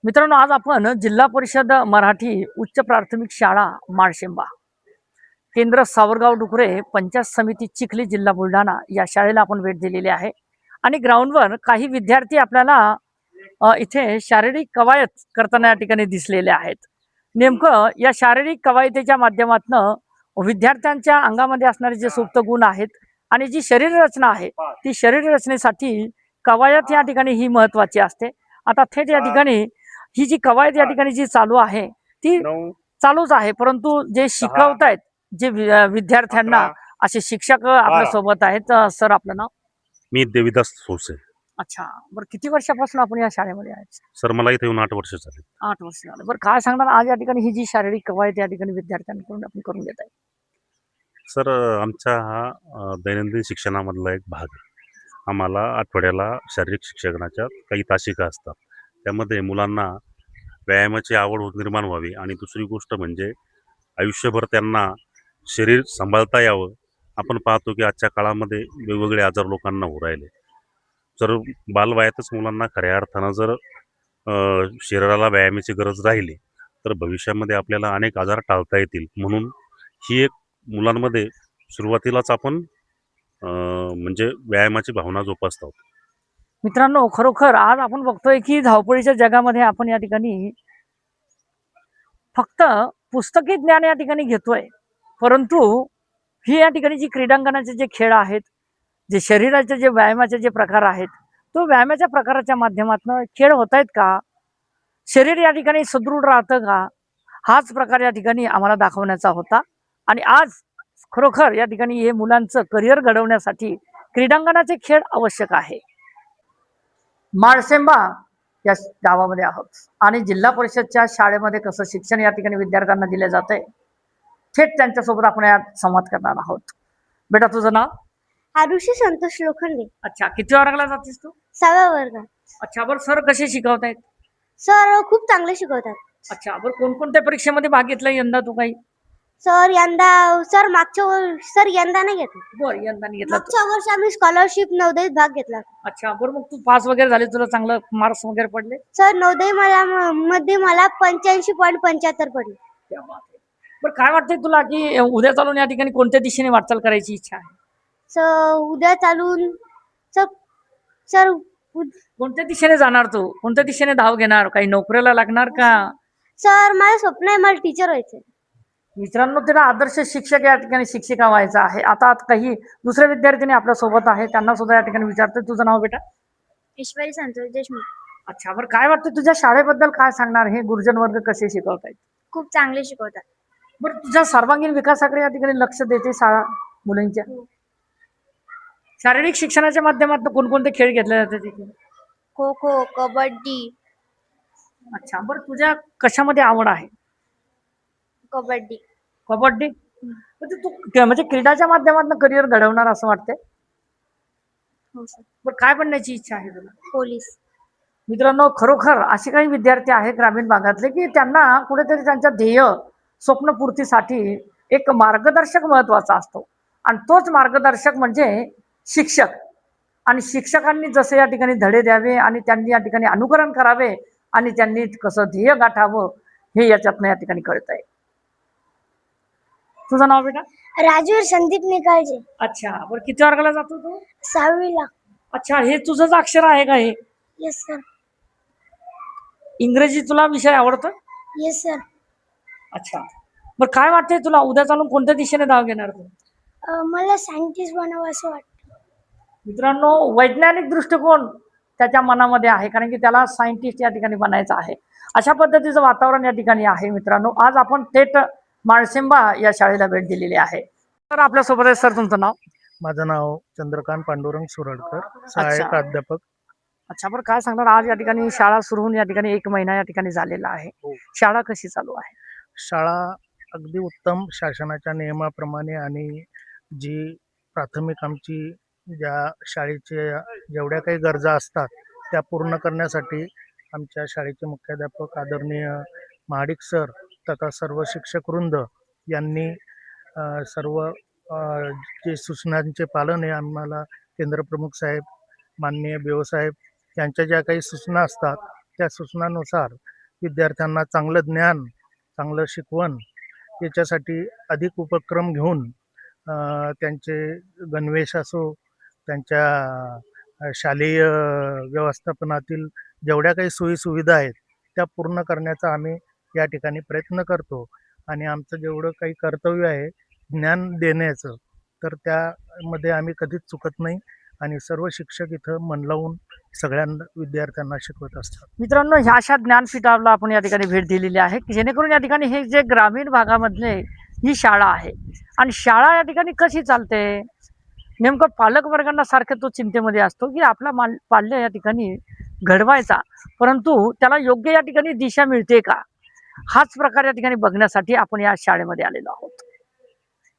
मित्रांनो, आज आपण जिल्हा परिषद मराठी उच्च प्राथमिक शाळा माळशेंबा, केंद्र सावरगाव डुकरे, पंचायत समिती चिखली, जिल्हा बुलढाणा या शाळेला आपण भेट दिलेली आहे. आणि ग्राउंडवर काही विद्यार्थी आपल्याला इथे शारीरिक कवायत करताना या ठिकाणी दिसलेले आहेत. नेमकं या शारीरिक कवायतीच्या माध्यमातून विद्यार्थ्यांच्या अंगामध्ये असणारे जे सुप्त गुण आहेत आणि जी शरीर रचना आहे, ती शरीर रचनेसाठी कवायत या ठिकाणी ही महत्त्वाची असते. आता थेट या ठिकाणी ही जी कवायत या ठिकाणी जी चालू आहे ती चालूच आहे, परंतु जे शिकवतायत जे विद्यार्थ्यांना असे शिक्षक आपल्या सोबत आहेत. सर, आपलं नाव? मी देविदास सोसे. अच्छा, बरं, किती वर्षापासून आपण या शाळेमध्ये आहेत? सर, मला इथे येऊन 8 वर्ष झाले. 8 वर्ष झाले. बरं, काय सांगणार आज या ठिकाणी ही जी शारीरिक कवायत या ठिकाणी विद्यार्थ्यांकडून आपण करून घेत आहे? सर, आमचा हा दैनंदिन शिक्षणामधला एक भाग आहे. आम्हाला आठवड्याला शारीरिक शिक्षणाच्या काही तासिका असतात. त्यामध्ये मुलांना व्यायामाची आवड निर्माण व्हावी आणि दुसरी गोष्ट म्हणजे आयुष्यभर त्यांना शरीर सांभाळता यावं. आपण पाहतो की आजच्या काळामध्ये वेगवेगळे आजार लोकांना होऊ राहिले. जर बालवयातच मुलांना खऱ्या अर्थानं जर शरीराला व्यायामाची गरज राहिली तर भविष्यामध्ये आपल्याला अनेक आजार टाळता येतील. म्हणून ही एक मुलांमध्ये सुरुवातीलाच आपण म्हणजे व्यायामाची भावना जोपासत आहोत. मित्रांनो, खरोखर आज आपण बघतोय की धावपळीच्या जगामध्ये आपण या ठिकाणी फक्त पुस्तकी ज्ञान या ठिकाणी घेतोय, परंतु ही या ठिकाणी जी क्रीडांगणाचे जे खेळ आहेत, जे शरीराचे जे व्यायामाचे जे प्रकार आहेत, तो व्यायामाच्या प्रकाराच्या माध्यमातून खेळ होत आहेत का, शरीर या ठिकाणी सुदृढ राहतं का, हाच प्रकार या ठिकाणी आम्हाला दाखवण्याचा होता. आणि आज खरोखर या ठिकाणी हे मुलांचं करिअर घडवण्यासाठी क्रीडांगणाचे खेळ आवश्यक आहे. माळशेंबा या गावामध्ये आहोत आणि जिल्हा परिषदच्या शाळेमध्ये कसं शिक्षण या ठिकाणी विद्यार्थ्यांना दिले जाते, थेट त्यांच्यासोबत आपण यात संवाद करणार आहोत. बेटा, तुझं नाव? आरुषी संतोष लोखंडे. अच्छा, किती वर्गाला जातेस तू? 6व्या वर्गात. अच्छा, बरं, सर कसे शिकवतायत? सर खूप चांगले शिकवतात. अच्छा, बरं, कोणकोणत्या परीक्षेमध्ये भाग घेतला यंदा तू काही? सर यंदा नाही घेतला. बरं, यंदा नाही घेतला तू. मागच्या वर्षी आम्ही स्कॉलरशिप नवोदयत भाग घेतला. अच्छा, बरं, मग तू पास वगैरे झाले, तुला चांगलं मार्क्स वगैरे पडले? सर नवोदय मध्ये मला 85.75 पडले. क्या बात आहे. बरं, काय वाटतंय तुला की उद्या चालून या ठिकाणी कोणत्या दिशेने वाटचाल करायची इच्छा आहे? सर उद्या चालून सर कोणत्या दिशेने जाणार तू? कोणत्या दिशेने धाव घेणार? काही नोकरीला लागणार का? सर माझं स्वप्न आहे मला टीचर व्हायचं. मित्रांनो, तिला आदर्श शिक्षक या ठिकाणी शिक्षिका व्हायचं आहे. आता काही दुसरे विद्यार्थ्यांनी आपल्या सोबत आहे, त्यांना सुद्धा या ठिकाणी विचारते. तुझं नाव बेटा? ईश्वरी संतोष देशमुख. अच्छा, बरं, काय वाटतं तुझ्या शाळेबद्दल काय सांगणार? हे गुरुजन वर्ग कसे शिकवतायत? खूप चांगले शिकवतात. बरं, तुझ्या सर्वांगीण विकासाकडे या ठिकाणी लक्ष देते शाळा मुलींच्या? शारीरिक शिक्षणाच्या माध्यमातून कोणकोणते खेळ घेतले जाते तिथे? खो खो, कबड्डी. अच्छा, बरं, तुझ्या कशामध्ये आवड आहे? कबड्डी. कबड्डी. म्हणजे तू म्हणजे क्रीडाच्या माध्यमातून करिअर घडवणार असं वाटतंय? हो सर. बरं, काय बनण्याची इच्छा आहे तुला? पोलीस. मित्रांनो, खरोखर असे काही विद्यार्थी आहेत ग्रामीण भागातले की त्यांना कुठेतरी त्यांच्या ध्येय स्वप्नपूर्तीसाठी एक मार्गदर्शक महत्वाचा असतो, आणि तोच मार्गदर्शक म्हणजे शिक्षक. आणि शिक्षकांनी जसे या ठिकाणी धडे द्यावे आणि त्यांनी या ठिकाणी अनुकरण करावे आणि त्यांनी कसं ध्येय गाठावं हे याच्यातनं या ठिकाणी कळतंय. तुझं नाव बेटा? राजवीर संदीप निकाळजे. अच्छा, बरं, किती वर्गाला जातो तू? 6वीला. अच्छा, हे तुझंच अक्षर आहे का? हे येस सर. इंग्रजी तुला विषय आवडतो? Yes sir. अच्छा, बरं, काय वाटतंय तुला उद्या चालून कोणत्या दिशेने धाव घेणार तू? मला सायंटिस्ट बनावं असं वाटतं. मित्रांनो, वैज्ञानिक दृष्टिकोन त्याच्या मनामध्ये आहे, कारण की त्याला सायंटिस्ट या ठिकाणी बनायचं आहे. अशा पद्धतीचं वातावरण या ठिकाणी आहे. मित्रांनो, आज आपण थेट माळशेंबा या शाळेला भेट दिलेली आहे. तर आपल्यासोबत आहे सर, तुमचं नाव? माझं नाव चंद्रकांत पांडुरंग सुरडकर, सहाय्यक अध्यापक. अच्छा, बरं, काय सांगणार आज या ठिकाणी शाळा सुरू होऊन या ठिकाणी 1 महिना या ठिकाणी झालेला आहे. शाळा कशी चालू आहे? शाळा अगदी उत्तम, शासनाच्या नियमाप्रमाणे, आणि जी प्राथमिक आमची ज्या शाळेच्या जेवढ्या काही गरजा असतात त्या पूर्ण करण्यासाठी आमच्या शाळेचे मुख्याध्यापक आदरणीय महाडिक सर तथा सर्व शिक्षकवृंद यांनी सर्व जे सूचनांचे पालन आहे आम्हाला केंद्रप्रमुख साहेब, माननीय बेओ साहेब यांच्या ज्या काही सूचना असतात त्या सूचनानुसार विद्यार्थ्यांना चांगलं ज्ञान, चांगलं शिकवण याच्यासाठी अधिक उपक्रम घेऊन त्यांचे गणवेश असो, त्यांच्या शालेय व्यवस्थापनातील जेवढ्या काही सोयीसुविधा आहेत त्या पूर्ण करण्याचा आम्ही या ठिकाणी प्रयत्न करतो. आणि आमचं जेवढं काही कर्तव्य आहे ज्ञान देण्याचं, तर त्यामध्ये आम्ही कधीच चुकत नाही आणि सर्व शिक्षक इथं मन लावून सगळ्यांना विद्यार्थ्यांना शिकवत असतात. मित्रांनो, ह्या अशा ज्ञानपीठाला आपण या ठिकाणी भेट दिलेली आहे की जेणेकरून या ठिकाणी हे जे ग्रामीण भागामधले ही शाळा आहे आणि शाळा या ठिकाणी कशी चालते, नेमकं पालक वर्गांना सारखं तो चिंतेमध्ये असतो की आपला पाल्य या ठिकाणी घडवायचा, परंतु त्याला योग्य या ठिकाणी दिशा मिळते का, हाच प्रकार या ठिकाणी बघण्यासाठी आपण या शाळेमध्ये आलेलो आहोत.